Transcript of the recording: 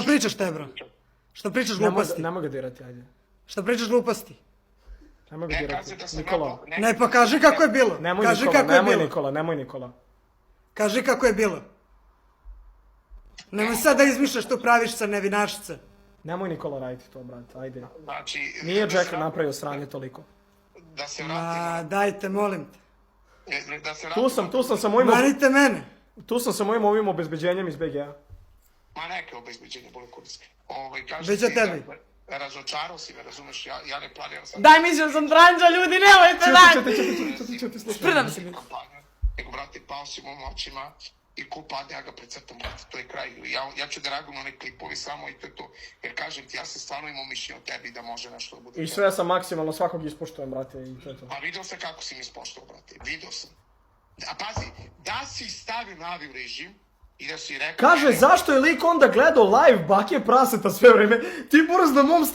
Šta pričaš te, bro? Šta pričaš gluposti? Nemoj ga dirati, ajde. Šta pričaš gluposti? Nemoj ga dirati. Nikola. Ne, pa kaži kako je bilo. Nemoj Nikola. Kaži kako je bilo. Nemoj sad da izmišljaš tu pravišca nevinašice. Nemoj Nikola raditi to, brate, ajde. Znači... Nije Jack napravio sranje toliko. Da se vratimo... Dajte, molim te. Tu sam sa mojim... Manite mene. Tu sam sa mojim ovim obezbeđenjem iz BG-a. Ma neke obezbeđenje, boli kurske. Biće tebi. Razočarao si me, razumeš, ja ne planiram sad... Daj, mislio sam tranđa, ljudi, nemojte, daj! Sprdam se, ljudi. Nego, brate, pao si mojim očima i ko padne, ja ga precrtam, brate, to je kraj. Ja ću da reagujem na one klipovi samo i to je to. Jer kažem ti, ja sam stvarno imao mišljenje o tebi da može nešto da bude... I sve sam maksimalno svakog ispoštujem, brate, i to je to. Pa vidio sam kako si mi ispoštovao, brate, vidio sam. A pazi, da si stavio na avio režim i da si rekao... Kaže, zašto je lik onda gledao live bake praseta sve vreme? Ti moraš na mom